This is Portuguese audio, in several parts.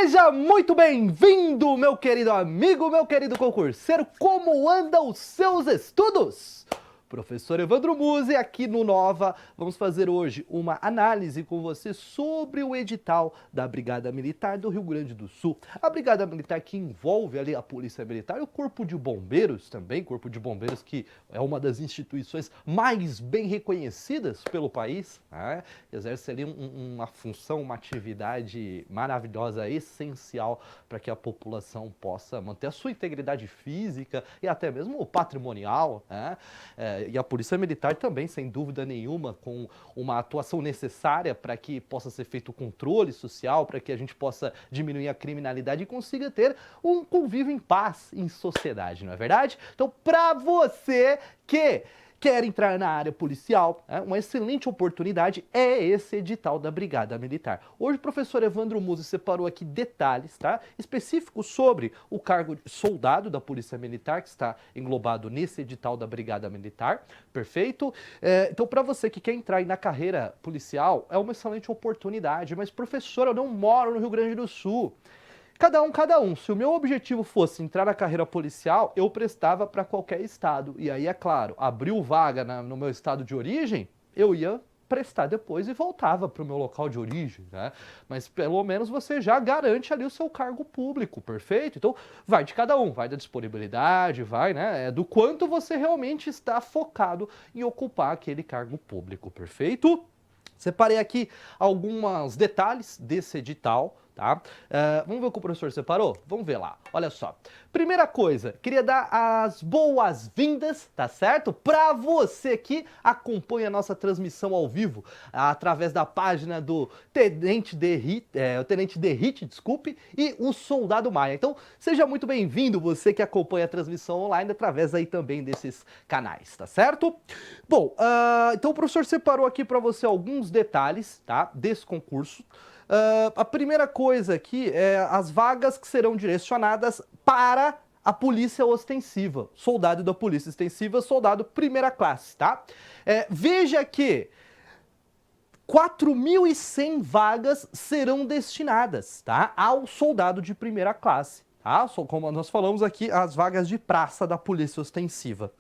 Seja muito bem-vindo, meu querido amigo, meu querido concurseiro. Como andam os seus estudos? Professor Evandro Musi aqui no Nova. Vamos fazer hoje uma análise com você sobre o edital da Brigada Militar do Rio Grande do Sul. A Brigada Militar que envolve ali a Polícia Militar e o Corpo de Bombeiros também, Corpo de Bombeiros que é uma das instituições mais bem reconhecidas pelo país, né? Exerce ali uma função, uma atividade maravilhosa, essencial para que a população possa manter a sua integridade física e até mesmo patrimonial, né? E a Polícia Militar também, sem dúvida nenhuma, com uma atuação necessária para que possa ser feito o controle social, para que a gente possa diminuir a criminalidade e consiga ter um convívio em paz em sociedade, não é verdade? Então, para você que quer entrar na área policial, uma excelente oportunidade é esse edital da Brigada Militar. Hoje o professor Evandro Musi separou aqui detalhes, tá, específicos sobre o cargo de soldado da Polícia Militar, que está englobado nesse edital da Brigada Militar, perfeito? Então, para você que quer entrar aí na carreira policial, é uma excelente oportunidade, mas professor, eu não moro no Rio Grande do Sul. Cada um. Se o meu objetivo fosse entrar na carreira policial, eu prestava para qualquer estado. E aí, é claro, abriu vaga no meu estado de origem, eu ia prestar depois e voltava para o meu local de origem, né? Mas pelo menos você já garante ali o seu cargo público, perfeito? Então, vai de cada um, vai da disponibilidade, vai, né? Do quanto você realmente está focado em ocupar aquele cargo público, perfeito? Separei aqui alguns detalhes desse edital, tá? Vamos ver o que o professor separou? Vamos ver lá. Olha só. Primeira coisa, queria dar as boas-vindas, tá certo? Para você que acompanha a nossa transmissão ao vivo através da página do Tenente Derrite, desculpe, e o Soldado Maia. Então, seja muito bem-vindo você que acompanha a transmissão online através aí também desses canais, tá certo? Bom, então o professor separou aqui para você alguns detalhes, tá, desse concurso. A primeira coisa aqui é as vagas que serão direcionadas para a polícia ostensiva, soldado da polícia ostensiva, soldado primeira classe, tá? Veja que 4.100 vagas serão destinadas, tá, ao soldado de primeira classe, tá? Como nós falamos aqui, as vagas de praça da polícia ostensiva.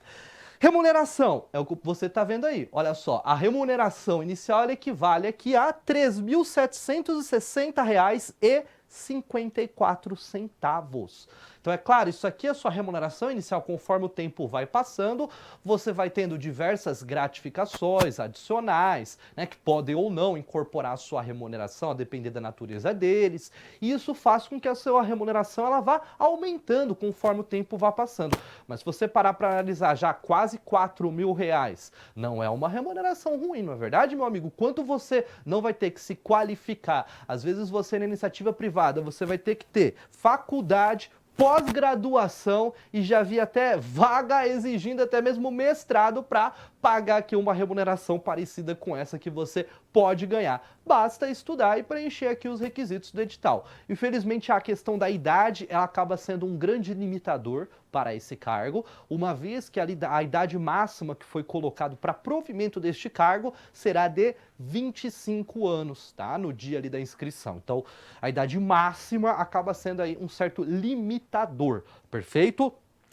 Remuneração, é o que você está vendo aí. Olha só, a remuneração inicial ela equivale aqui a R$ 3.760,54. Então, é claro, isso aqui é a sua remuneração inicial. Conforme o tempo vai passando, você vai tendo diversas gratificações adicionais, né, que podem ou não incorporar a sua remuneração, a depender da natureza deles. E isso faz com que a sua remuneração ela vá aumentando conforme o tempo vá passando. Mas se você parar para analisar já quase R$ 4.000, não é uma remuneração ruim, não é verdade, meu amigo? Quanto você não vai ter que se qualificar? Às vezes você na iniciativa privada, você vai ter que ter faculdade, pós-graduação e já vi até vaga exigindo até mesmo mestrado para pagar aqui uma remuneração parecida com essa que você pode ganhar. Basta estudar e preencher aqui os requisitos do edital. Infelizmente, a questão da idade ela acaba sendo um grande limitador para esse cargo, uma vez que a idade máxima que foi colocado para provimento deste cargo será de 25 anos, tá? No dia ali da inscrição. Então, a idade máxima acaba sendo aí um certo limitador, perfeito?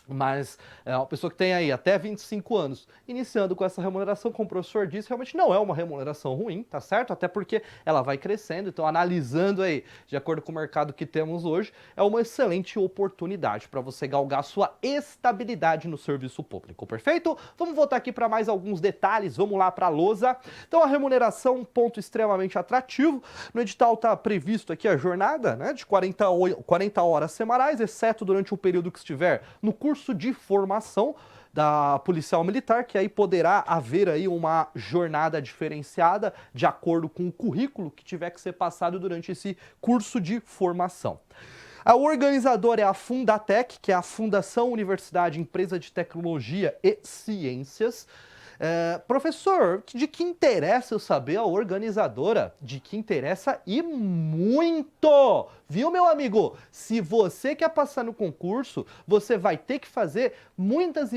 Mas uma pessoa que tem aí até 25 anos, iniciando com essa remuneração, como o professor disse, realmente não é uma remuneração ruim, tá certo? Até porque ela vai crescendo, então analisando aí, de acordo com o mercado que temos hoje, é uma excelente oportunidade para você galgar sua estabilidade no serviço público, perfeito? Vamos voltar aqui para mais alguns detalhes, vamos lá para a lousa. Então a remuneração, um ponto extremamente atrativo, no edital está previsto aqui a jornada, né, de 40 horas semanais, exceto durante o período que estiver no curso de formação da policial militar, que aí poderá haver aí uma jornada diferenciada de acordo com o currículo que tiver que ser passado durante esse curso de formação. A organizadora é a Fundatec, que é a Fundação Universidade Empresa de Tecnologia e Ciências. Professor, de que interessa eu saber a organizadora? De que interessa e muito! Viu, meu amigo? Se você quer passar no concurso, você vai ter que fazer muitas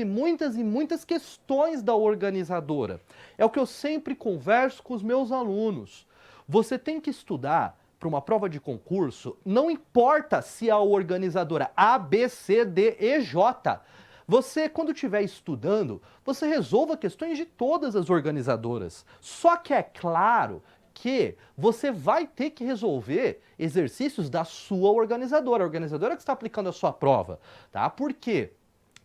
questões da organizadora. É o que eu sempre converso com os meus alunos. Você tem que estudar para uma prova de concurso, não importa se a organizadora A, B, C, D, E, J. Você, quando estiver estudando, você resolva questões de todas as organizadoras. Só que é claro que você vai ter que resolver exercícios da sua organizadora, a organizadora que está aplicando a sua prova, tá? Por quê?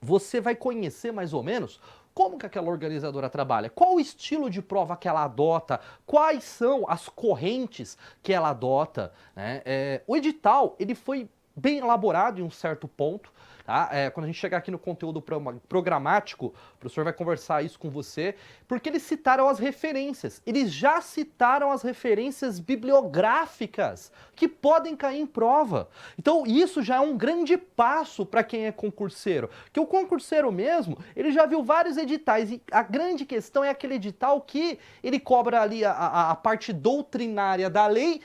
Você vai conhecer mais ou menos como que aquela organizadora trabalha, qual o estilo de prova que ela adota, quais são as correntes que ela adota, né? O edital, ele foi bem elaborado em um certo ponto, tá? Quando a gente chegar aqui no conteúdo programático, o professor vai conversar isso com você, porque eles citaram as referências, eles já citaram as referências bibliográficas que podem cair em prova. Então isso já é um grande passo para quem é concurseiro, que o concurseiro mesmo, ele já viu vários editais e a grande questão é aquele edital que ele cobra ali a parte doutrinária da lei.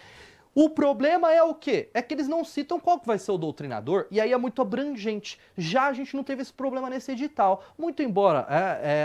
O problema é o quê? É que eles não citam qual que vai ser o doutrinador, e aí é muito abrangente. Já a gente não teve esse problema nesse edital. Muito embora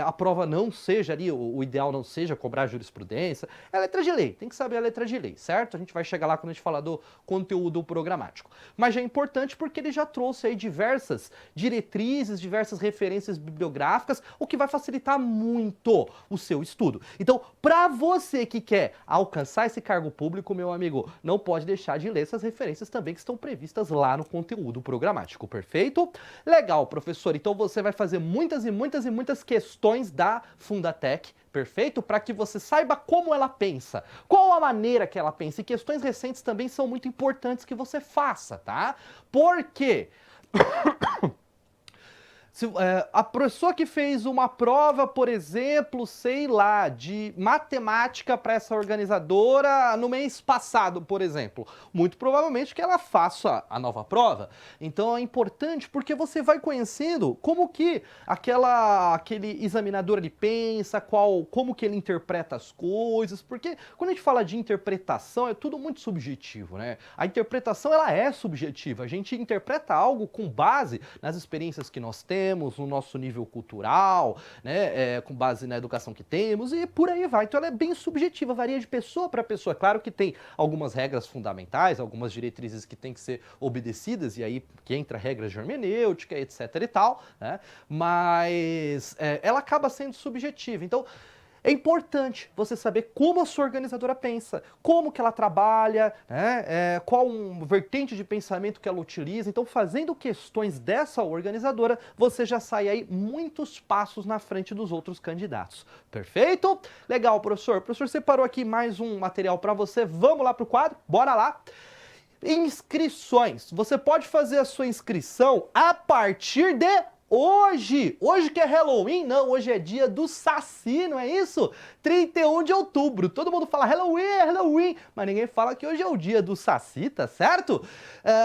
a prova não seja ali, o ideal não seja cobrar jurisprudência, é letra de lei, tem que saber a letra de lei, certo? A gente vai chegar lá quando a gente falar do conteúdo programático. Mas já é importante porque ele já trouxe aí diversas diretrizes, diversas referências bibliográficas, o que vai facilitar muito o seu estudo. Então, para você que quer alcançar esse cargo público, meu amigo, não pode deixar de ler essas referências também que estão previstas lá no conteúdo programático, perfeito? Legal, professor, então você vai fazer muitas e muitas e muitas questões da Fundatec, perfeito? Para que você saiba como ela pensa, qual a maneira que ela pensa, e questões recentes também são muito importantes que você faça, tá? Por quê? A pessoa que fez uma prova, por exemplo, sei lá, de matemática para essa organizadora no mês passado, por exemplo, muito provavelmente que ela faça a nova prova. Então é importante porque você vai conhecendo como que aquele examinador ele pensa, como que ele interpreta as coisas, porque quando a gente fala de interpretação é tudo muito subjetivo, né? A interpretação ela é subjetiva, a gente interpreta algo com base nas experiências que nós temos, no nosso nível cultural, né, com base na educação que temos e por aí vai. Então ela é bem subjetiva, varia de pessoa para pessoa. Claro que tem algumas regras fundamentais, algumas diretrizes que têm que ser obedecidas e aí que entra regras de hermenêutica, etc e tal, né, mas ela acaba sendo subjetiva. Então é importante você saber como a sua organizadora pensa, como que ela trabalha, né? Qual vertente de pensamento que ela utiliza. Então, fazendo questões dessa organizadora, você já sai aí muitos passos na frente dos outros candidatos. Perfeito? Legal, professor. O professor separou aqui mais um material para você. Vamos lá para o quadro? Bora lá! Inscrições. Você pode fazer a sua inscrição a partir de hoje que é Halloween, não, hoje é dia do Saci, não é isso? 31 de outubro, todo mundo fala Halloween, mas ninguém fala que hoje é o dia do Saci, tá certo?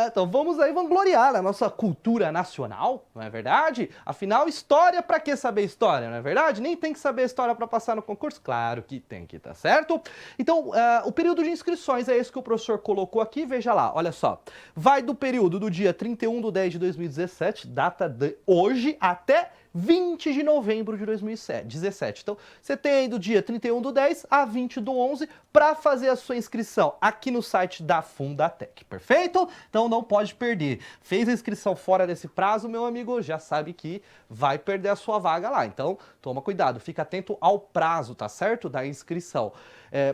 Então vamos aí vangloriar a nossa cultura nacional, não é verdade? Afinal, história, pra que saber história, não é verdade? Nem tem que saber história pra passar no concurso? Claro que tem que, tá certo? Então, o período de inscrições é esse que o professor colocou aqui, veja lá, olha só. Vai do período do dia 31/10/2017, data de hoje, até 20 de novembro de 2017. Então, você tem aí do dia 31/10 a 20/11 para fazer a sua inscrição aqui no site da Fundatec, perfeito? Então não pode perder. Fez a inscrição fora desse prazo, meu amigo, já sabe que vai perder a sua vaga lá. Então, toma cuidado, fica atento ao prazo, tá certo? Da inscrição.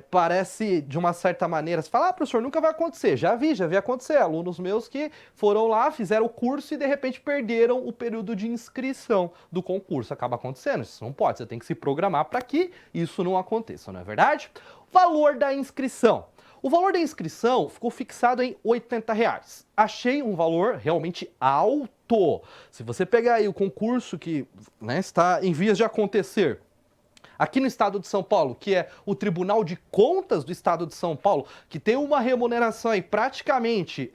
Parece, de uma certa maneira, você fala, professor, nunca vai acontecer. Já vi acontecer. Alunos meus que foram lá, fizeram o curso e de repente perderam o período de inscrição do concurso. Acaba acontecendo, isso não pode, você tem que se programar para que isso não aconteça, não é verdade? Valor da inscrição. O valor da inscrição ficou fixado em R$80. Achei um valor realmente alto. Se você pegar aí o concurso que, né, está em vias de acontecer aqui no estado de São Paulo, que é o Tribunal de Contas do estado de São Paulo, que tem uma remuneração aí praticamente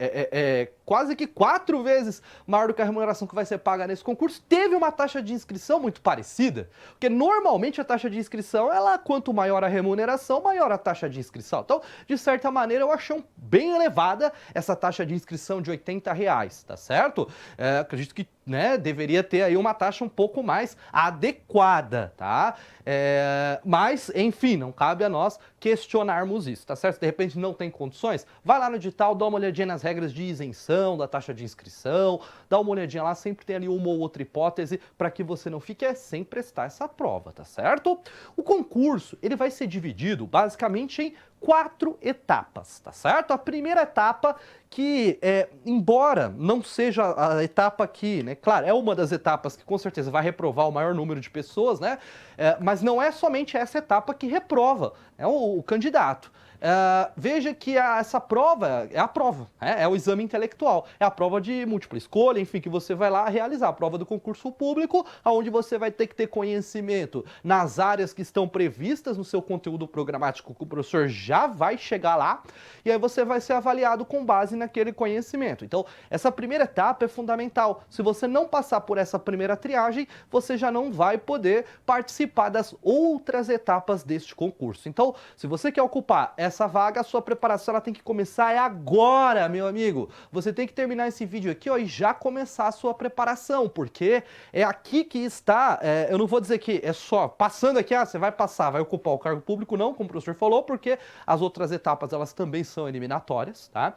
quase que 4 vezes maior do que a remuneração que vai ser paga nesse concurso, teve uma taxa de inscrição muito parecida, porque normalmente a taxa de inscrição, quanto maior a remuneração, maior a taxa de inscrição. Então, de certa maneira, eu achei bem elevada essa taxa de inscrição de R$80, tá certo? Acredito que, né, deveria ter aí uma taxa um pouco mais adequada, tá? Mas, enfim, não cabe a nós questionarmos isso, tá certo? Se de repente não tem condições, vai lá no edital, dá uma olhadinha nas regras de isenção, da taxa de inscrição, dá uma olhadinha lá, sempre tem ali uma ou outra hipótese para que você não fique sem prestar essa prova, tá certo? O concurso, ele vai ser dividido basicamente em 4 etapas, tá certo? A primeira etapa que, embora não seja a etapa que, né, claro, é uma das etapas que com certeza vai reprovar o maior número de pessoas, né, mas não é somente essa etapa que reprova, o candidato. Veja que essa prova é a prova, é o exame intelectual, é a prova de múltipla escolha, enfim, que você vai lá realizar, a prova do concurso público, onde você vai ter que ter conhecimento nas áreas que estão previstas no seu conteúdo programático, que o professor já vai chegar lá, e aí você vai ser avaliado com base naquele conhecimento. Então, essa primeira etapa é fundamental. Se você não passar por essa primeira triagem, você já não vai poder participar das outras etapas deste concurso. Então, se você quer ocupar essa vaga, a sua preparação ela tem que começar agora, meu amigo. Você tem que terminar esse vídeo aqui, ó, e já começar a sua preparação, porque é aqui que está, eu não vou dizer que é só passando aqui, você vai passar, vai ocupar o cargo público, não, como o professor falou, porque as outras etapas, elas também são eliminatórias, tá?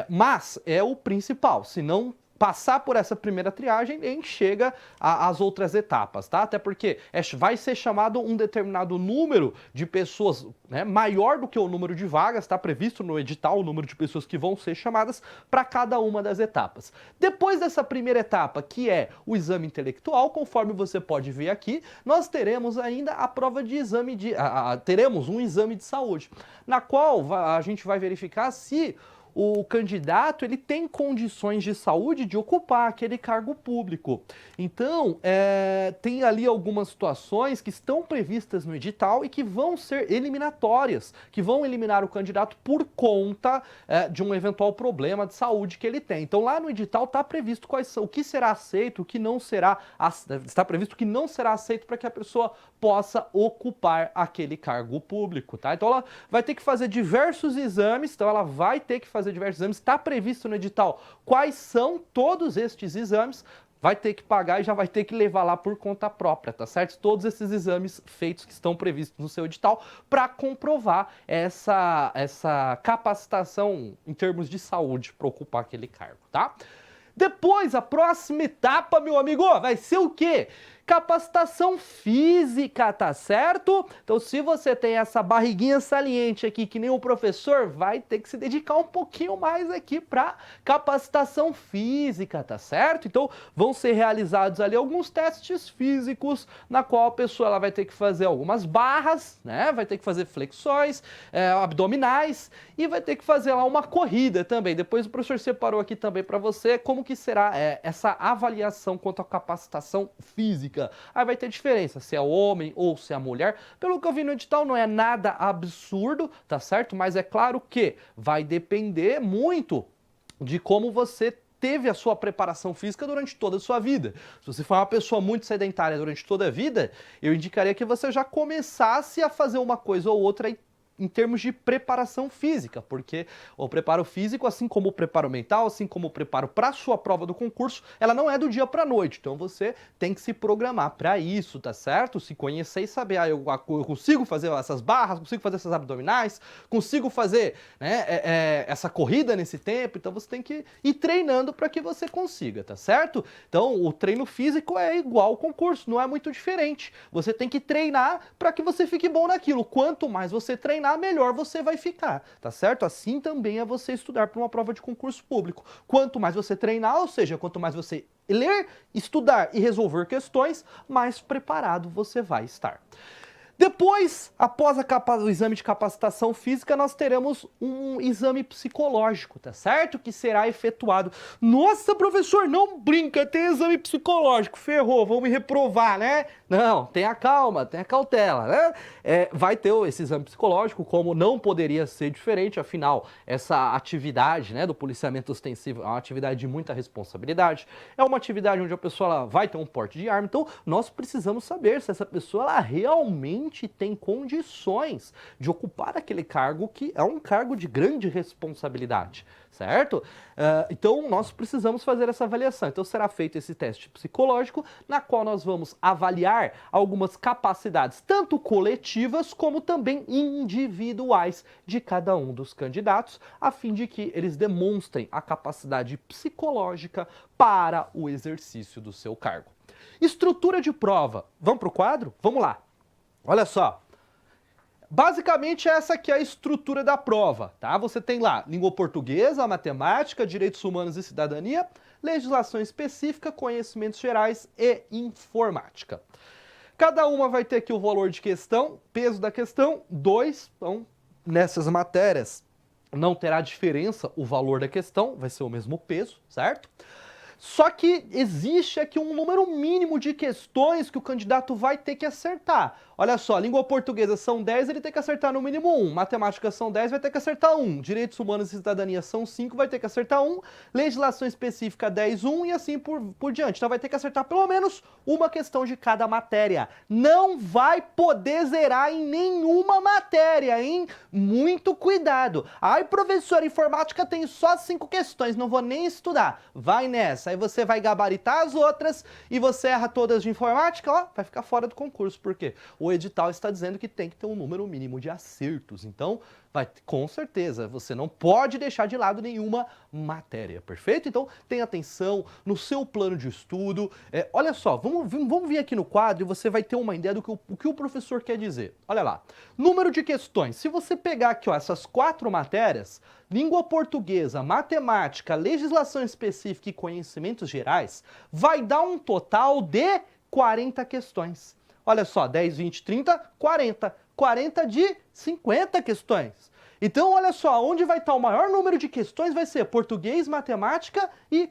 Mas é o principal, se não passar por essa primeira triagem, a gente chega às outras etapas, tá? Até porque vai ser chamado um determinado número de pessoas, né, maior do que o número de vagas, está previsto no edital o número de pessoas que vão ser chamadas para cada uma das etapas. Depois dessa primeira etapa, que é o exame intelectual, conforme você pode ver aqui, nós teremos ainda a prova de exame teremos um exame de saúde, na qual a gente vai verificar se o candidato ele tem condições de saúde de ocupar aquele cargo público. Então, tem ali algumas situações que estão previstas no edital e que vão ser eliminatórias, que vão eliminar o candidato por conta de um eventual problema de saúde que ele tem. Então, lá no edital está previsto o que será aceito, o que não será, está previsto o que não será aceito para que a pessoa possa ocupar aquele cargo público, tá? Então, ela vai ter que fazer diversos exames, está previsto no edital quais são todos estes exames, vai ter que pagar e já vai ter que levar lá por conta própria, tá certo? Todos esses exames feitos que estão previstos no seu edital para comprovar essa capacitação em termos de saúde para ocupar aquele cargo, tá? Depois, a próxima etapa, meu amigo, vai ser o quê? Capacitação física, tá certo? Então, se você tem essa barriguinha saliente aqui, que nem o professor, vai ter que se dedicar um pouquinho mais aqui para capacitação física, tá certo? Então, vão ser realizados ali alguns testes físicos, na qual a pessoa ela vai ter que fazer algumas barras, né? Vai ter que fazer flexões, abdominais e vai ter que fazer lá uma corrida também. Depois o professor separou aqui também para você como que será essa avaliação quanto à capacitação física. Aí vai ter diferença se é homem ou se é mulher. Pelo que eu vi no edital, não é nada absurdo, tá certo? Mas é claro que vai depender muito de como você teve a sua preparação física durante toda a sua vida. Se você for uma pessoa muito sedentária durante toda a vida, eu indicaria que você já começasse a fazer uma coisa ou outra em termos de preparação física, porque o preparo físico, assim como o preparo mental, assim como o preparo para a sua prova do concurso, ela não é do dia para a noite, então você tem que se programar para isso, tá certo? Se conhecer e saber, eu consigo fazer essas barras, consigo fazer essas abdominais, consigo fazer, né, essa corrida nesse tempo, então você tem que ir treinando para que você consiga, tá certo? Então o treino físico é igual ao concurso, não é muito diferente, você tem que treinar para que você fique bom naquilo, quanto mais você treinar, melhor você vai ficar, tá certo? Assim também é você estudar para uma prova de concurso público. Quanto mais você treinar, ou seja, quanto mais você ler, estudar e resolver questões, mais preparado você vai estar. Depois, após o exame de capacitação física, nós teremos um exame psicológico, tá certo? Que será efetuado. Nossa, professor, não brinca, tem exame psicológico, ferrou, vão me reprovar, né? Não, tenha calma, tenha cautela, né? Vai ter esse exame psicológico, como não poderia ser diferente, afinal, essa atividade, né, do policiamento ostensivo é uma atividade de muita responsabilidade, é uma atividade onde a pessoa ela vai ter um porte de arma, então nós precisamos saber se essa pessoa ela realmente tem condições de ocupar aquele cargo que é um cargo de grande responsabilidade, certo? Então, nós precisamos fazer essa avaliação. Então, será feito esse teste psicológico, na qual nós vamos avaliar algumas capacidades, tanto coletivas como também individuais de cada um dos candidatos, a fim de que eles demonstrem a capacidade psicológica para o exercício do seu cargo. Estrutura de prova. Vamos para o quadro? Vamos lá. Olha só. Basicamente, essa aqui é a estrutura da prova, tá? Você tem lá língua portuguesa, matemática, direitos humanos e cidadania, legislação específica, conhecimentos gerais e informática. Cada uma vai ter aqui o valor de questão, peso da questão, 2. Então, nessas matérias não terá diferença o valor da questão, vai ser o mesmo peso, certo? Só que existe aqui um número mínimo de questões que o candidato vai ter que acertar. Olha só, língua portuguesa são 10, ele tem que acertar no mínimo 1. Matemática são 10, vai ter que acertar 1. Direitos humanos e cidadania são 5, vai ter que acertar 1. Legislação específica 10, 1 e assim por diante. Então vai ter que acertar pelo menos uma questão de cada matéria. Não vai poder zerar em nenhuma matéria, hein? Muito cuidado. Ai, professor, informática tem só 5 questões, não vou nem estudar. Vai nessa. Aí você vai gabaritar as outras e você erra todas de informática, ó, vai ficar fora do concurso. Por quê? O edital está dizendo que tem que ter um número mínimo de acertos. Então, com certeza, você não pode deixar de lado nenhuma matéria, perfeito? Então, tenha atenção no seu plano de estudo. Olha só, vamos vir aqui no quadro e você vai ter uma ideia do que o professor quer dizer. Olha lá, número de questões. Se você pegar aqui, ó, essas 4 matérias, língua portuguesa, matemática, legislação específica e conhecimentos gerais, vai dar um total de 40 questões. Olha só, 10, 20, 30, 40. 40 de 50 questões. Então, olha só, onde vai estar o maior número de questões vai ser português, matemática e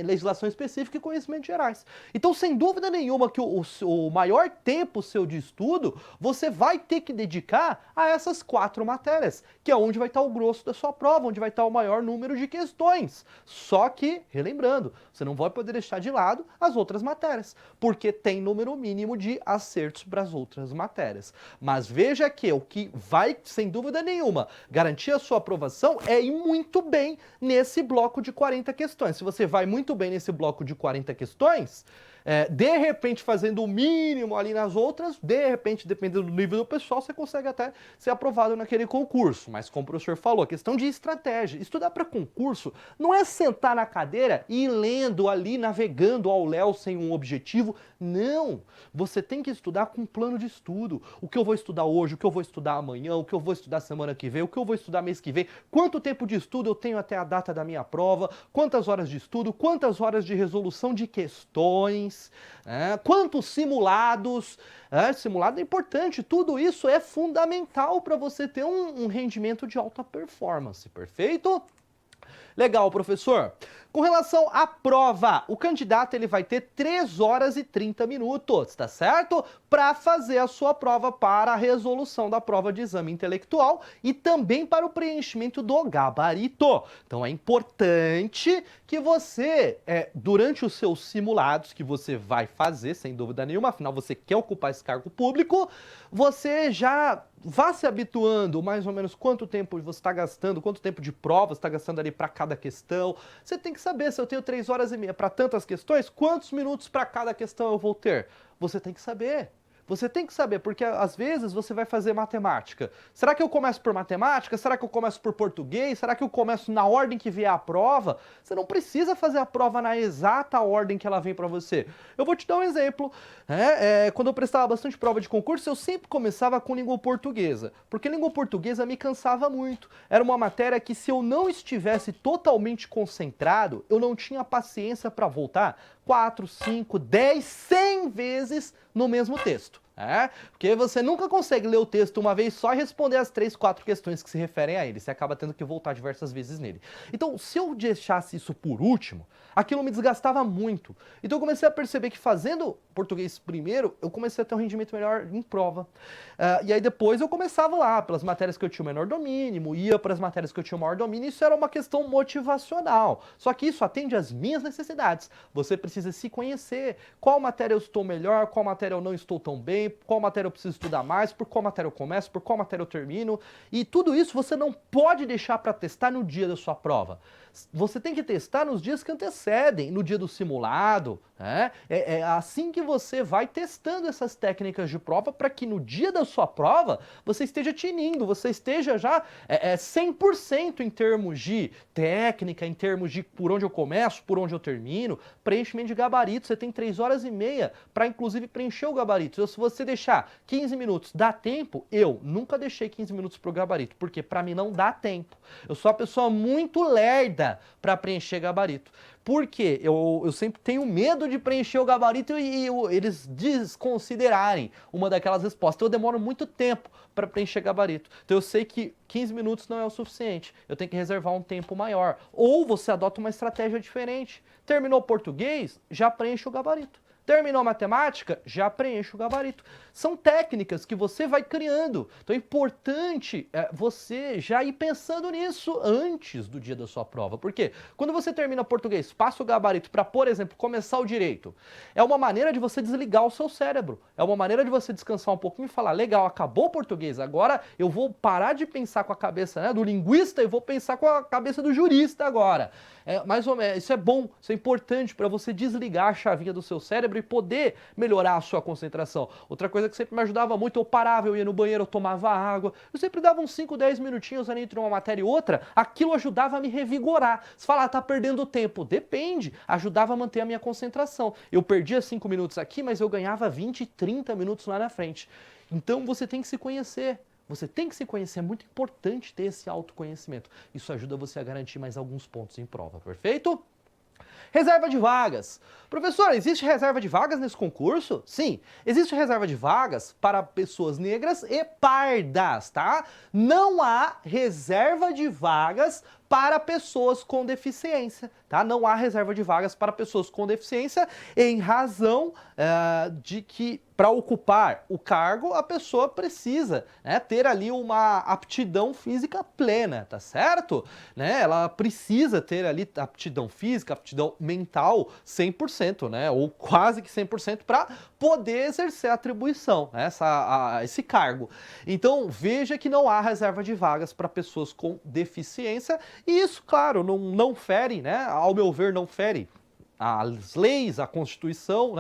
legislação específica e conhecimentos gerais. Então, sem dúvida nenhuma que o maior tempo seu de estudo, você vai ter que dedicar a essas 4 matérias, que é onde vai estar o grosso da sua prova, onde vai estar o maior número de questões. Só que, relembrando, você não vai poder deixar de lado as outras matérias, porque tem número mínimo de acertos para as outras matérias. Mas veja que o que vai, sem dúvida nenhuma, garantir a sua aprovação é ir muito bem nesse bloco de 40 questões. Se você vai muito bem nesse bloco de 40 questões, de repente fazendo o mínimo ali nas outras, de repente, dependendo do nível do pessoal, você consegue até ser aprovado naquele concurso. Mas como o professor falou, a questão de estratégia. Estudar para concurso não é sentar na cadeira e ir lendo ali, navegando ao léu sem um objetivo. Não! Você tem que estudar com um plano de estudo. O que eu vou estudar hoje, o que eu vou estudar amanhã, o que eu vou estudar semana que vem, o que eu vou estudar mês que vem, quanto tempo de estudo eu tenho até a data da minha prova, quantas horas de estudo, quantas horas de resolução de questões, quantos simulados. Simulado é importante, tudo isso é fundamental para você ter um rendimento de alta performance, perfeito? Legal, professor. Com relação à prova, o candidato ele vai ter 3 horas e 30 minutos, tá certo? Para fazer a sua prova para a resolução da prova de exame intelectual e também para o preenchimento do gabarito. Então é importante que você, durante os seus simulados que você vai fazer, sem dúvida nenhuma, afinal você quer ocupar esse cargo público, você já vá se habituando mais ou menos quanto tempo você está gastando, quanto tempo de prova você está gastando ali para cada questão. Você tem que saber, se eu tenho 3 horas e meia para tantas questões, quantos minutos para cada questão eu vou ter? Você tem que saber. Você tem que saber, porque às vezes você vai fazer matemática. Será que eu começo por matemática? Será que eu começo por português? Será que eu começo na ordem que vier a prova? Você não precisa fazer a prova na exata ordem que ela vem para você. Eu vou te dar um exemplo. Quando eu prestava bastante prova de concurso, eu sempre começava com língua portuguesa, porque língua portuguesa me cansava muito. Era uma matéria que, se eu não estivesse totalmente concentrado, eu não tinha paciência para voltar 4, 5, 10, 100 vezes no mesmo texto. Porque você nunca consegue ler o texto uma vez só e responder as 3, 4 questões que se referem a ele. Você acaba tendo que voltar diversas vezes nele. Então, se eu deixasse isso por último, aquilo me desgastava muito. Então eu comecei a perceber que fazendo português primeiro, eu comecei a ter um rendimento melhor em prova. E aí depois eu começava lá, pelas matérias que eu tinha o menor domínio, ia para as matérias que eu tinha o maior domínio, isso era uma questão motivacional. Só que isso atende às minhas necessidades. Você precisa se conhecer, qual matéria eu estou melhor, qual matéria eu não estou tão bem, tempo, qual matéria eu preciso estudar mais, por qual matéria eu começo, por qual matéria eu termino. E tudo isso você não pode deixar para testar no dia da sua prova. Você tem que testar nos dias que antecedem, no dia do simulado, né? É assim que você vai testando essas técnicas de prova para que no dia da sua prova você esteja tinindo, você esteja já 100% em termos de técnica, em termos de por onde eu começo, por onde eu termino, preenchimento de gabarito. Você tem 3 horas e meia para inclusive preencher o gabarito. Então, se você deixar 15 minutos, dá tempo? Eu nunca deixei 15 minutos para o gabarito, porque para mim não dá tempo. Eu sou uma pessoa muito lerda para preencher gabarito. Por quê? Eu sempre tenho medo de preencher o gabarito e eles desconsiderarem uma daquelas respostas. Então eu demoro muito tempo para preencher gabarito. Então eu sei que 15 minutos não é o suficiente. Eu tenho que reservar um tempo maior. Ou você adota uma estratégia diferente. Terminou português, já preenche o gabarito. Terminou matemática, já preenche o gabarito. São técnicas que você vai criando. Então é importante você já ir pensando nisso antes do dia da sua prova. Por quê? Quando você termina português, passa o gabarito para, por exemplo, começar o direito. É uma maneira de você desligar o seu cérebro. É uma maneira de você descansar um pouquinho e falar, legal, acabou o português, agora eu vou parar de pensar com a cabeça do linguista e vou pensar com a cabeça do jurista agora. Mais ou menos, isso é bom, isso é importante para você desligar a chavinha do seu cérebro e poder melhorar a sua concentração. Outra coisa que sempre me ajudava muito, eu parava, eu ia no banheiro, eu tomava água, eu sempre dava uns 5, 10 minutinhos ali entre uma matéria e outra, aquilo ajudava a me revigorar. Você fala, tá perdendo tempo. Depende, ajudava a manter a minha concentração. Eu perdia 5 minutos aqui, mas eu ganhava 20, 30 minutos lá na frente. Então você tem que se conhecer. Você tem que se conhecer, é muito importante ter esse autoconhecimento. Isso ajuda você a garantir mais alguns pontos em prova, perfeito? Reserva de vagas. Professor, existe reserva de vagas nesse concurso? Sim, existe reserva de vagas para pessoas negras e pardas, tá? Não há reserva de vagas para pessoas com deficiência, tá? Não há reserva de vagas para pessoas com deficiência em razão de que para ocupar o cargo a pessoa precisa ter ali uma aptidão física plena, tá certo? Ela precisa ter ali aptidão física, aptidão mental 100%, ou quase que 100% para poder exercer a atribuição, esse cargo. Então veja que não há reserva de vagas para pessoas com deficiência. E isso, claro, não fere, ao meu ver, não fere as leis, a Constituição,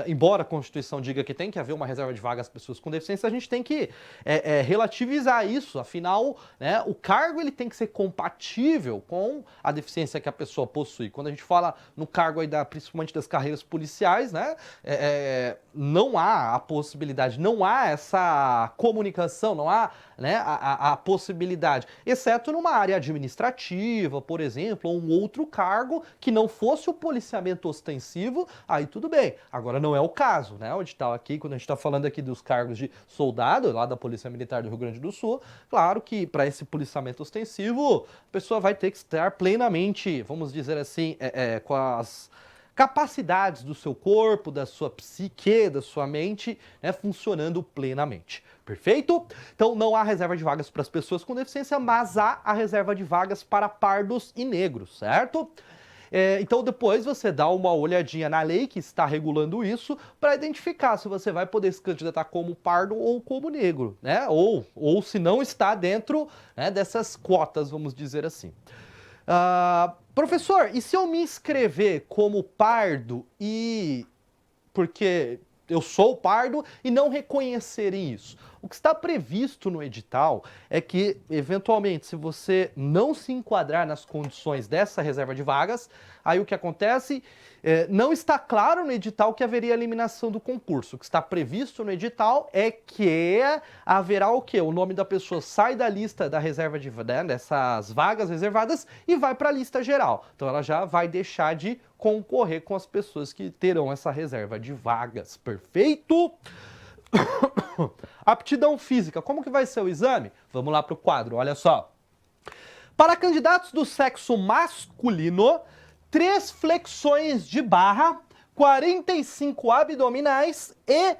embora a Constituição diga que tem que haver uma reserva de vagas para pessoas com deficiência, a gente tem que relativizar isso. Afinal, o cargo ele tem que ser compatível com a deficiência que a pessoa possui. Quando a gente fala no cargo aí principalmente das carreiras policiais, não há a possibilidade, não há essa comunicação, não há a possibilidade, exceto numa área administrativa, por exemplo, ou um outro cargo que não fosse o policiamento ostensivo, aí tudo bem. Agora não é o caso, o edital aqui, quando a gente está falando aqui dos cargos de soldado, lá da Polícia Militar do Rio Grande do Sul, claro que para esse policiamento ostensivo, a pessoa vai ter que estar plenamente, vamos dizer assim, com as capacidades do seu corpo, da sua psique, da sua mente, funcionando plenamente. Perfeito? Então não há reserva de vagas para as pessoas com deficiência, mas há a reserva de vagas para pardos e negros, certo? Então depois você dá uma olhadinha na lei que está regulando isso para identificar se você vai poder se candidatar como pardo ou como negro, ou se não está dentro dessas cotas, vamos dizer assim. Professor, e se eu me inscrever como pardo porque eu sou pardo e não reconhecerem isso? O que está previsto no edital é que, eventualmente, se você não se enquadrar nas condições dessa reserva de vagas, aí o que acontece? Não está claro no edital que haveria eliminação do concurso. O que está previsto no edital é que haverá o quê? O nome da pessoa sai da lista da reserva dessas vagas reservadas e vai para a lista geral. Então ela já vai deixar de concorrer com as pessoas que terão essa reserva de vagas. Perfeito? Aptidão física, como que vai ser o exame? Vamos lá para o quadro, olha só. Para candidatos do sexo masculino, 3 flexões de barra, 45 abdominais e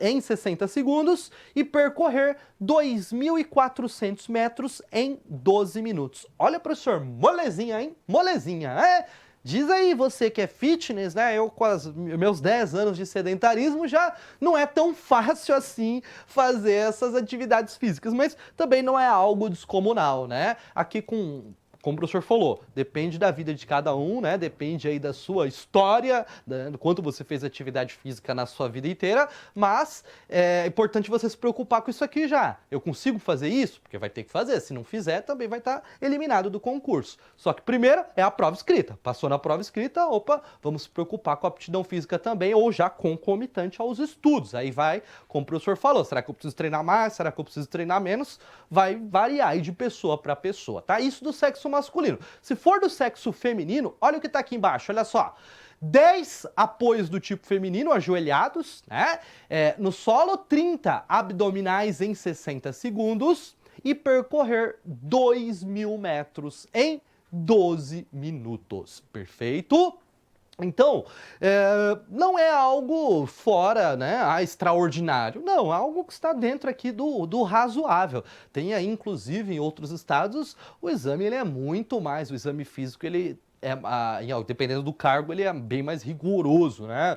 em 60 segundos e percorrer 2.400 metros em 12 minutos. Olha, professor, molezinha, hein? Molezinha, Diz aí, você que é fitness, né? Eu com meus 10 anos de sedentarismo já não é tão fácil assim fazer essas atividades físicas, mas também não é algo descomunal, né? Aqui como o professor falou, depende da vida de cada um, né? Depende aí da sua história, do quanto você fez atividade física na sua vida inteira, mas é importante você se preocupar com isso aqui já. Eu consigo fazer isso? Porque vai ter que fazer. Se não fizer, também vai estar eliminado do concurso. Só que primeiro é a prova escrita. Passou na prova escrita, opa, vamos se preocupar com a aptidão física também, ou já concomitante aos estudos. Aí vai, como o professor falou, será que eu preciso treinar mais? Será que eu preciso treinar menos? Vai variar aí de pessoa para pessoa, tá? Isso do sexo masculino. Se for do sexo feminino, olha o que está aqui embaixo, olha só. 10 apoios do tipo feminino, ajoelhados, né? No solo, 30 abdominais em 60 segundos e percorrer 2.000 metros em 12 minutos. Perfeito? Então, não é algo fora, né, extraordinário. Não, é algo que está dentro aqui do razoável. Tem aí, inclusive, em outros estados, o exame ele é muito mais, o exame físico ele dependendo do cargo, ele é bem mais rigoroso, né?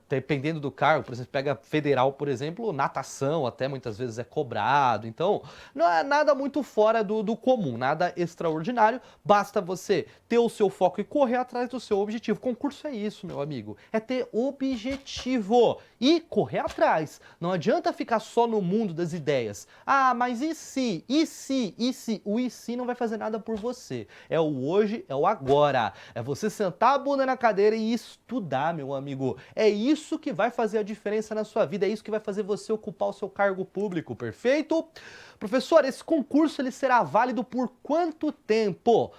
Dependendo do cargo, por exemplo, pega federal, por exemplo, natação até muitas vezes é cobrado. Então, não é nada muito fora do comum, nada extraordinário. Basta você ter o seu foco e correr atrás do seu objetivo. Concurso é isso, meu amigo. É ter objetivo e correr atrás. Não adianta ficar só no mundo das ideias. Ah, mas e se? E se? E se? O e se não vai fazer nada por você. É o hoje, é o agora. É você sentar a bunda na cadeira e estudar, meu amigo. É isso que vai fazer a diferença na sua vida. É isso que vai fazer você ocupar o seu cargo público, perfeito? Professor, esse concurso ele será válido por quanto tempo?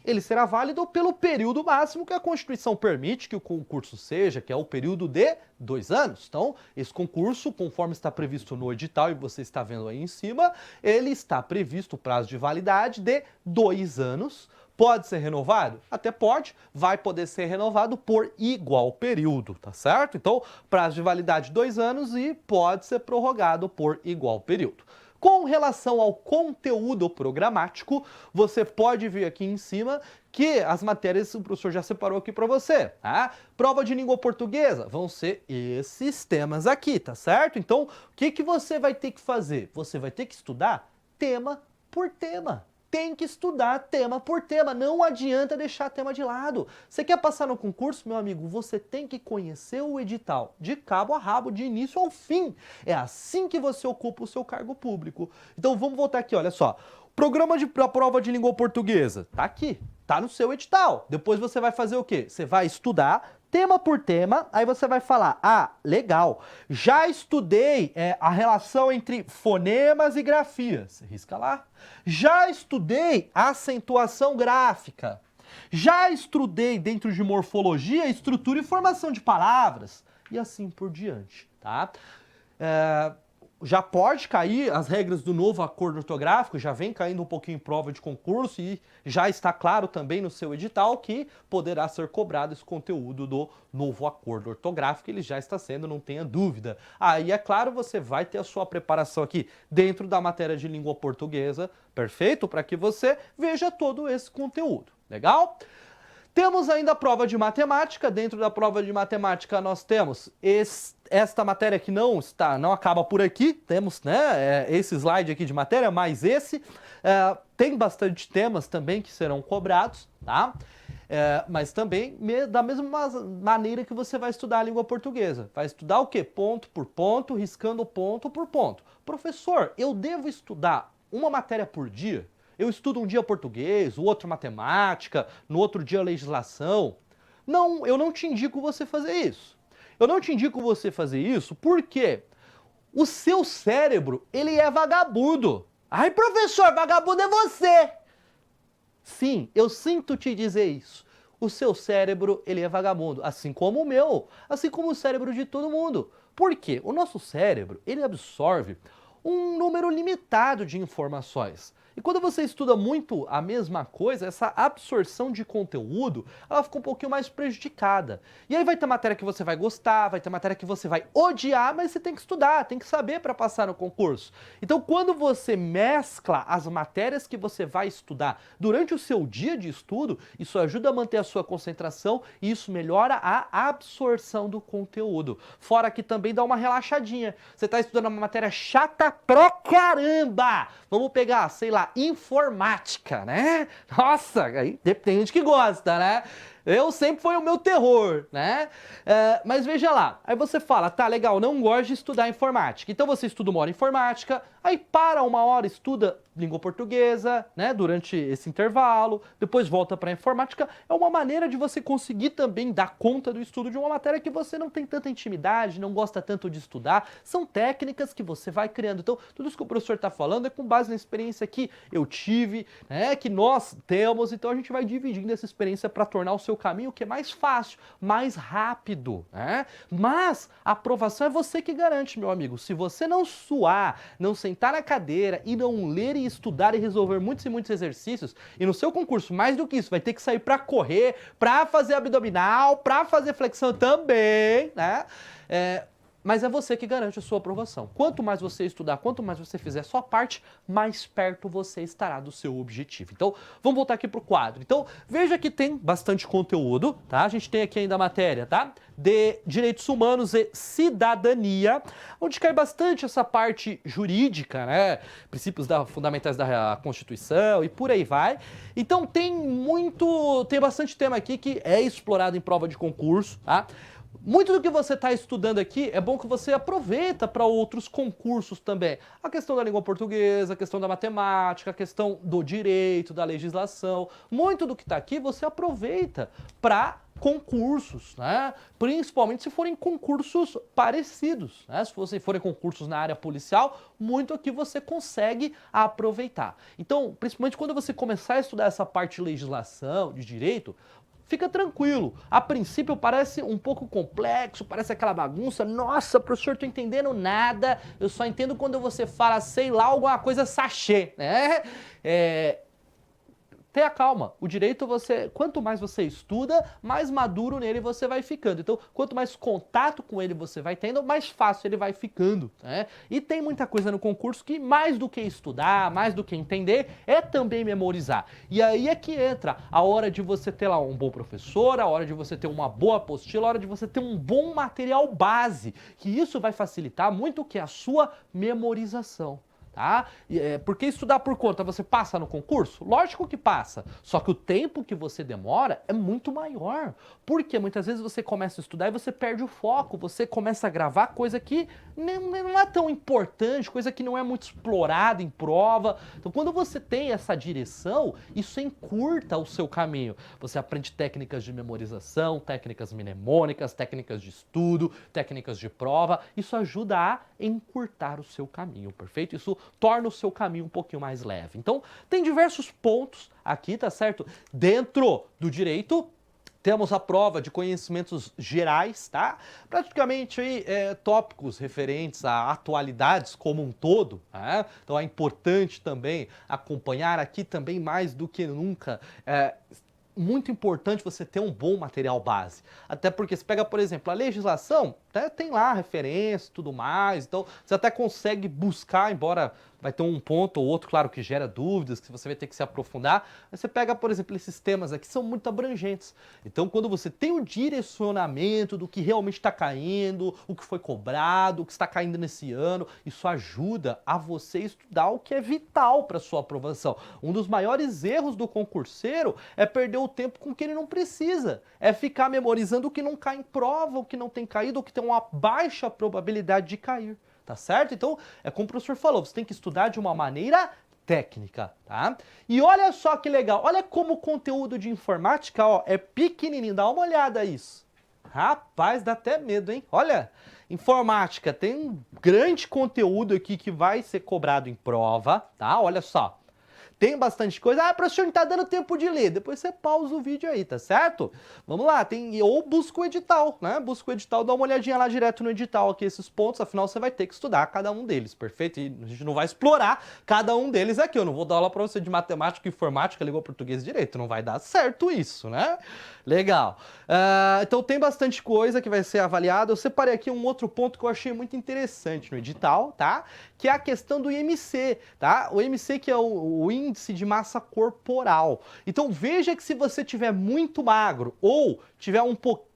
Ele será válido pelo período máximo que a Constituição permite que o concurso seja, que é o período de 2 anos. Então, esse concurso, conforme está previsto no edital, e você está vendo aí em cima, ele está previsto o prazo de validade de 2 anos. Pode ser renovado? Até pode, vai poder ser renovado por igual período, tá certo? Então, prazo de validade 2 anos e pode ser prorrogado por igual período. Com relação ao conteúdo programático, você pode ver aqui em cima que as matérias o professor já separou aqui para você, tá? Prova de língua portuguesa vão ser esses temas aqui, tá certo? Então, o que você vai ter que fazer? Você vai ter que estudar tema por tema. Tem que estudar tema por tema, não adianta deixar tema de lado. Você quer passar no concurso, meu amigo? Você tem que conhecer o edital de cabo a rabo, de início ao fim. É assim que você ocupa o seu cargo público. Então vamos voltar aqui, olha só. Programa para prova de língua portuguesa, tá aqui, tá no seu edital. Depois você vai fazer o quê? Você vai estudar tema por tema, aí você vai falar, ah, legal, já estudei a relação entre fonemas e grafias, risca lá. Já estudei acentuação gráfica. Já estudei dentro de morfologia, estrutura e formação de palavras. E assim por diante, tá? Já pode cair as regras do novo acordo ortográfico, já vem caindo um pouquinho em prova de concurso e já está claro também no seu edital que poderá ser cobrado esse conteúdo do novo acordo ortográfico, ele já está sendo, não tenha dúvida. Aí, é claro, você vai ter a sua preparação aqui dentro da matéria de língua portuguesa, perfeito? Para que você veja todo esse conteúdo, legal? Temos ainda a prova de matemática. Dentro da prova de matemática nós temos esta matéria que não acaba por aqui. Temos, né, esse slide aqui de matéria, mais esse. Tem bastante temas também que serão cobrados, tá? Mas também da mesma maneira que você vai estudar a língua portuguesa. Vai estudar o quê? Ponto por ponto, riscando ponto por ponto. Professor, eu devo estudar uma matéria por dia? Eu estudo um dia português, o outro matemática, no outro dia legislação. Não, eu não te indico você fazer isso. Eu não te indico você fazer isso porque o seu cérebro, ele é vagabundo. Ai, professor, vagabundo é você! Sim, eu sinto te dizer isso. O seu cérebro, ele é vagabundo, assim como o meu, assim como o cérebro de todo mundo. Por quê? O nosso cérebro, ele absorve um número limitado de informações. E quando você estuda muito a mesma coisa, essa absorção de conteúdo, ela fica um pouquinho mais prejudicada. E aí vai ter matéria que você vai gostar, vai ter matéria que você vai odiar, mas você tem que estudar, tem que saber para passar no concurso. Então, quando você mescla as matérias que você vai estudar durante o seu dia de estudo, isso ajuda a manter a sua concentração e isso melhora a absorção do conteúdo. Fora que também dá uma relaxadinha. Você está estudando uma matéria chata pra caramba! Vamos pegar, sei lá, informática, né? Nossa, aí tem gente que gosta, né? Eu sempre foi o meu terror, né? Mas veja lá, aí você fala, tá, legal, não gosto de estudar informática. Então você estuda uma hora informática, aí para uma hora, estuda língua portuguesa, né, durante esse intervalo, depois volta para a informática. É uma maneira de você conseguir também dar conta do estudo de uma matéria que você não tem tanta intimidade, não gosta tanto de estudar. São técnicas que você vai criando. Então, tudo isso que o professor está falando é com base na experiência que eu tive, né, que nós temos. Então, a gente vai dividindo essa experiência para tornar o seu caminho que é mais fácil, mais rápido, né? Mas a aprovação é você que garante, meu amigo. Se você não suar, não sentar na cadeira e não ler e estudar e resolver muitos e muitos exercícios, e no seu concurso, mais do que isso, vai ter que sair para correr, para fazer abdominal, para fazer flexão também, né? Mas é você que garante a sua aprovação. Quanto mais você estudar, quanto mais você fizer a sua parte, mais perto você estará do seu objetivo. Então, vamos voltar aqui para o quadro. Então, veja que tem bastante conteúdo, tá? A gente tem aqui ainda a matéria, tá? De Direitos Humanos e Cidadania, onde cai bastante essa parte jurídica, né? Princípios fundamentais da Constituição e por aí vai. Então, tem bastante tema aqui que é explorado em prova de concurso, tá? Muito do que você está estudando aqui é bom que você aproveita para outros concursos também. A questão da língua portuguesa, a questão da matemática, a questão do direito, da legislação. Muito do que está aqui você aproveita para concursos, né? Principalmente se forem concursos parecidos, né? Se forem concursos na área policial, muito aqui você consegue aproveitar. Então, principalmente quando você começar a estudar essa parte de legislação, de direito, fica tranquilo. A princípio parece um pouco complexo, parece aquela bagunça. Nossa, professor, tô entendendo nada. Eu só entendo quando você fala, sei lá, alguma coisa sachê, né? Tenha calma. O direito, quanto mais você estuda, mais maduro nele você vai ficando. Então, quanto mais contato com ele você vai tendo, mais fácil ele vai ficando, né? E tem muita coisa no concurso que mais do que estudar, mais do que entender, é também memorizar. E aí é que entra a hora de você ter lá um bom professor, a hora de você ter uma boa apostila, a hora de você ter um bom material base, que isso vai facilitar muito o que? A sua memorização. Tá? Porque estudar por conta você passa no concurso? Lógico que passa, só que o tempo que você demora é muito maior, porque muitas vezes você começa a estudar e você perde o foco, você começa a gravar coisa que não é tão importante, coisa que não é muito explorada em prova. Então quando você tem essa direção, isso encurta o seu caminho. Você aprende técnicas de memorização, técnicas mnemônicas, técnicas de estudo, técnicas de prova, isso ajuda a encurtar o seu caminho, perfeito? Isso torna o seu caminho um pouquinho mais leve. Então, tem diversos pontos aqui, tá certo? Dentro do direito, temos a prova de conhecimentos gerais, tá? Praticamente aí, tópicos referentes a atualidades como um todo, tá? Então é importante também acompanhar aqui também mais do que nunca. Muito importante você ter um bom material base. Até porque se pega, por exemplo, a legislação, tem lá referência e tudo mais, então você até consegue buscar, embora vai ter um ponto ou outro, claro, que gera dúvidas, que você vai ter que se aprofundar, mas você pega, por exemplo, esses temas aqui, são muito abrangentes. Então, quando você tem o direcionamento do que realmente está caindo, o que foi cobrado, o que está caindo nesse ano, isso ajuda a você estudar o que é vital para sua aprovação. Um dos maiores erros do concurseiro é perder o tempo com o que ele não precisa, é ficar memorizando o que não cai em prova, o que não tem caído, o que tem uma baixa probabilidade de cair. Tá certo? Então, é como o professor falou, você tem que estudar de uma maneira técnica, tá? E olha só que legal, olha como o conteúdo de informática, ó, é pequenininho, dá uma olhada isso. Rapaz, dá até medo, hein? Olha, informática tem um grande conteúdo aqui que vai ser cobrado em prova, tá? Olha só. Tem bastante coisa. Ah, professor, não tá dando tempo de ler. Depois você pausa o vídeo aí, tá certo? Vamos lá, ou busca o edital, né? Busca o edital, dá uma olhadinha lá direto no edital aqui, esses pontos, afinal você vai ter que estudar cada um deles, perfeito? E a gente não vai explorar cada um deles aqui. Eu não vou dar aula pra você de matemática, informática, língua portuguesa e direito. Não vai dar certo isso, né? Legal. Então tem bastante coisa que vai ser avaliada. Eu separei aqui um outro ponto que eu achei muito interessante no edital, tá? Que é a questão do IMC, tá? O IMC que é o índice de massa corporal. Então veja que se você tiver muito magro ou tiver um pouco,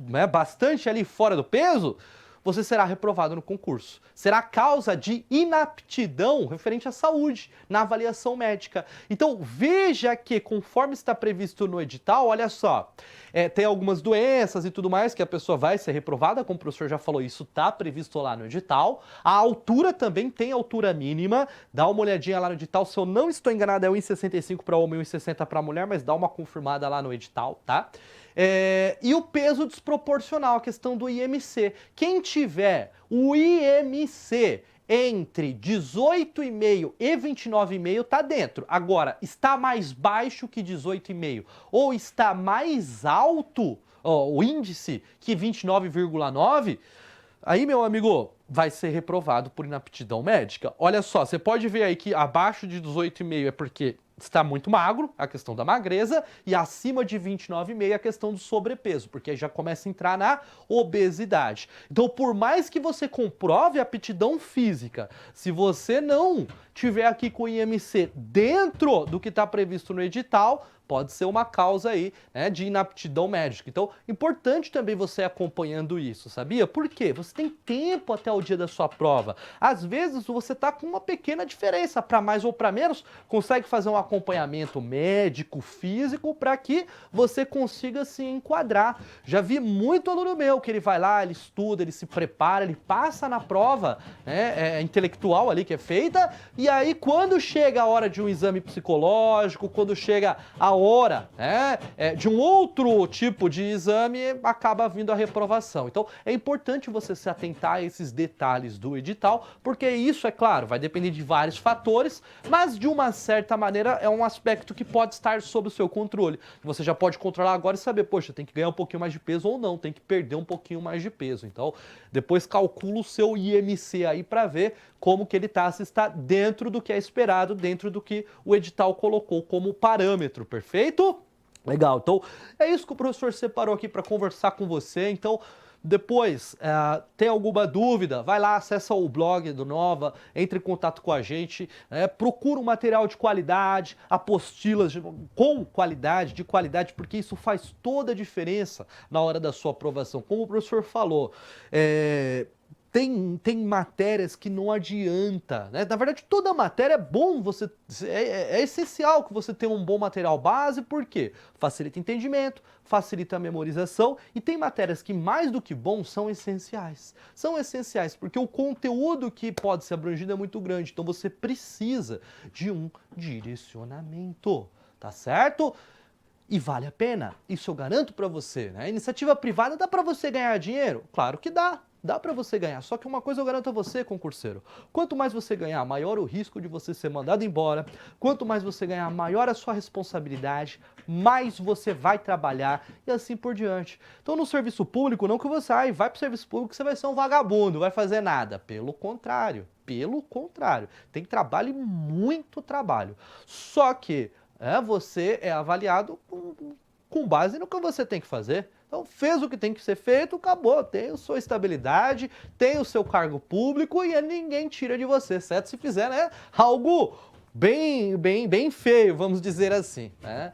né, bastante ali fora do peso, você será reprovado no concurso. Será causa de inaptidão referente à saúde na avaliação médica. Então veja que conforme está previsto no edital, olha só, tem algumas doenças e tudo mais que a pessoa vai ser reprovada, como o professor já falou, isso está previsto lá no edital. A altura também tem altura mínima, dá uma olhadinha lá no edital, se eu não estou enganado é 1,65 para homem e 1,60 para mulher, mas dá uma confirmada lá no edital, tá? E o peso desproporcional, a questão do IMC. Quem tiver o IMC entre 18,5 e 29,5 está dentro. Agora, está mais baixo que 18,5 ou está mais alto o índice que 29,9, aí, meu amigo, vai ser reprovado por inaptidão médica. Olha só, você pode ver aí que abaixo de 18,5 é porque está muito magro, a questão da magreza, e acima de 29,5 a questão do sobrepeso, porque aí já começa a entrar na obesidade. Então, por mais que você comprove a aptidão física, se você não tiver aqui com o IMC dentro do que está previsto no edital, pode ser uma causa aí, né, de inaptidão médica. Então, importante também você acompanhando isso, sabia? Por quê? Você tem tempo até o dia da sua prova. Às vezes você tá com uma pequena diferença, para mais ou para menos, consegue fazer um acompanhamento médico, físico, para que você consiga se enquadrar. Já vi muito aluno meu que ele vai lá, ele estuda, ele se prepara, ele passa na prova, né, intelectual ali que é feita, e aí quando chega a hora de um exame psicológico, quando chega a hora, né, de um outro tipo de exame, acaba vindo a reprovação. Então, é importante você se atentar a esses detalhes do edital, porque isso, é claro, vai depender de vários fatores, mas de uma certa maneira é um aspecto que pode estar sob o seu controle. Você já pode controlar agora e saber, poxa, tem que ganhar um pouquinho mais de peso ou não, tem que perder um pouquinho mais de peso. Então, depois calcula o seu IMC aí para ver como que ele está, se está dentro do que é esperado, dentro do que o edital colocou como parâmetro, perfeito? Legal, então é isso que o professor separou aqui para conversar com você. Então, depois, tem alguma dúvida, vai lá, acessa o blog do Nova, entre em contato com a gente, procura um material de qualidade, apostilas com qualidade, de qualidade, porque isso faz toda a diferença na hora da sua aprovação. Como o professor falou, tem matérias que não adianta, né? Na verdade, toda matéria é bom, é essencial que você tenha um bom material base, por quê? Facilita entendimento, facilita a memorização, e tem matérias que, mais do que bom, são essenciais. São essenciais, porque o conteúdo que pode ser abrangido é muito grande, então você precisa de um direcionamento, tá certo? E vale a pena, isso eu garanto pra você, né? Iniciativa privada dá pra você ganhar dinheiro? Claro que dá. Dá para você ganhar, só que uma coisa eu garanto a você, concurseiro. Quanto mais você ganhar, maior o risco de você ser mandado embora. Quanto mais você ganhar, maior a sua responsabilidade, mais você vai trabalhar e assim por diante. Então no serviço público, não que você vai pro serviço público que você vai ser um vagabundo, vai fazer nada. Pelo contrário, tem trabalho e muito trabalho. Só que você é avaliado com base no que você tem que fazer. Então, fez o que tem que ser feito, acabou. Tem a sua estabilidade, tem o seu cargo público e ninguém tira de você, exceto se fizer, né, algo bem feio, vamos dizer assim, né?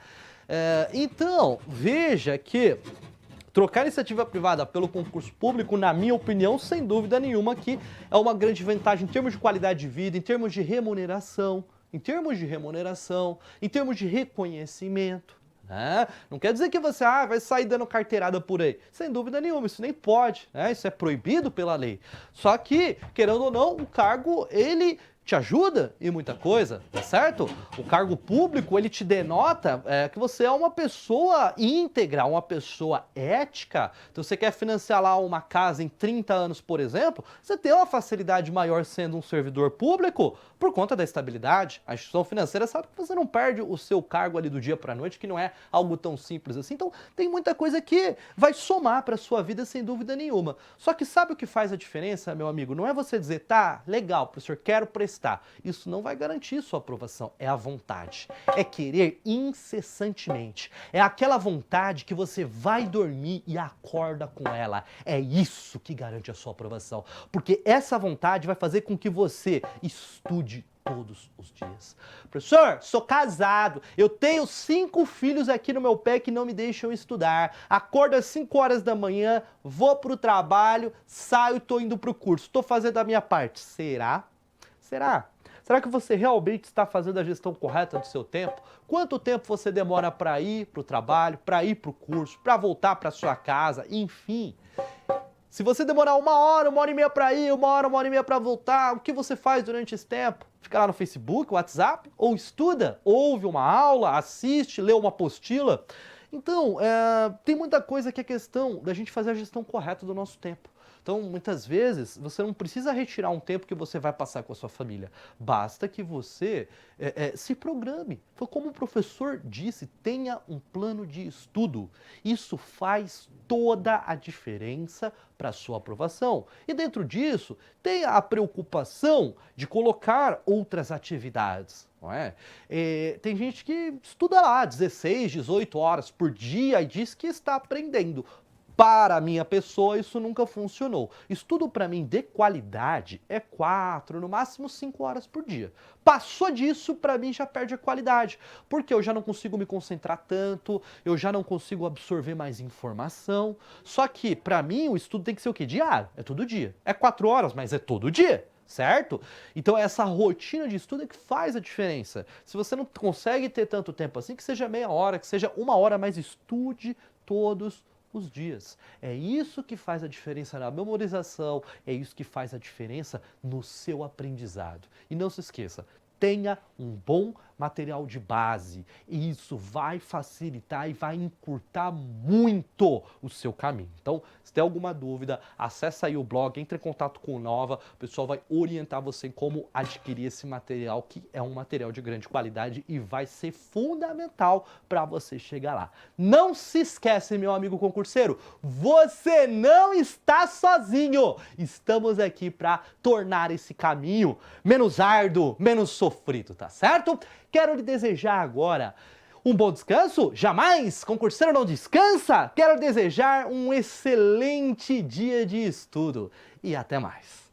Então, veja que trocar iniciativa privada pelo concurso público, na minha opinião, sem dúvida nenhuma, que é uma grande vantagem em termos de qualidade de vida, em termos de remuneração, em termos de reconhecimento. Não quer dizer que você vai sair dando carteirada por aí. Sem dúvida nenhuma, isso nem pode, né? Isso é proibido pela lei. Só que, querendo ou não, o cargo, ele te ajuda em muita coisa, tá certo? O cargo público, ele te denota que você é uma pessoa íntegra, uma pessoa ética. Então, você quer financiar lá uma casa em 30 anos, por exemplo, você tem uma facilidade maior sendo um servidor público por conta da estabilidade. A instituição financeira sabe que você não perde o seu cargo ali do dia para a noite, que não é algo tão simples assim. Então, tem muita coisa que vai somar para a sua vida sem dúvida nenhuma. Só que sabe o que faz a diferença, meu amigo? Não é você dizer, tá, legal, professor, quero prestar. Isso não vai garantir sua aprovação, é a vontade. É querer incessantemente. É aquela vontade que você vai dormir e acorda com ela. É isso que garante a sua aprovação. Porque essa vontade vai fazer com que você estude todos os dias. Professor, sou casado, eu tenho 5 filhos aqui no meu pé que não me deixam estudar. Acordo às 5 horas da manhã, vou pro trabalho, saio e tô indo pro curso. Tô fazendo a minha parte. Será? Será? Será que você realmente está fazendo a gestão correta do seu tempo? Quanto tempo você demora para ir para o trabalho, para ir para o curso, para voltar para sua casa, enfim? Se você demorar 1 hora e meia para ir, 1 hora e meia para voltar, o que você faz durante esse tempo? Fica lá no Facebook, WhatsApp? Ou estuda? Ouve uma aula, assiste, lê uma apostila? Então, tem muita coisa que é questão da gente fazer a gestão correta do nosso tempo. Então, muitas vezes, você não precisa retirar um tempo que você vai passar com a sua família. Basta que você se programe. Foi como o professor disse, tenha um plano de estudo. Isso faz toda a diferença para a sua aprovação. E dentro disso, tenha a preocupação de colocar outras atividades. Não é? Tem gente que estuda lá 16, 18 horas por dia e diz que está aprendendo. Para a minha pessoa, isso nunca funcionou. Estudo para mim de qualidade é 4, no máximo 5 horas por dia. Passou disso, para mim já perde a qualidade, porque eu já não consigo me concentrar tanto, eu já não consigo absorver mais informação. Só que, para mim, o estudo tem que ser o quê? Diário, é todo dia. É 4 horas, mas é todo dia. Certo? Então essa rotina de estudo é que faz a diferença. Se você não consegue ter tanto tempo assim, que seja meia hora, que seja 1 hora, mas estude todos os dias. É isso que faz a diferença na memorização, é isso que faz a diferença no seu aprendizado. E não se esqueça, tenha um bom material de base. E isso vai facilitar e vai encurtar muito o seu caminho. Então, se tem alguma dúvida, acessa aí o blog, entre em contato com o Nova, o pessoal vai orientar você em como adquirir esse material, que é um material de grande qualidade e vai ser fundamental para você chegar lá. Não se esquece, meu amigo concurseiro, você não está sozinho. Estamos aqui para tornar esse caminho menos árduo, menos sofrido, tá certo? Quero lhe desejar agora um bom descanso? Jamais! Concurseiro não descansa? Quero desejar um excelente dia de estudo e até mais!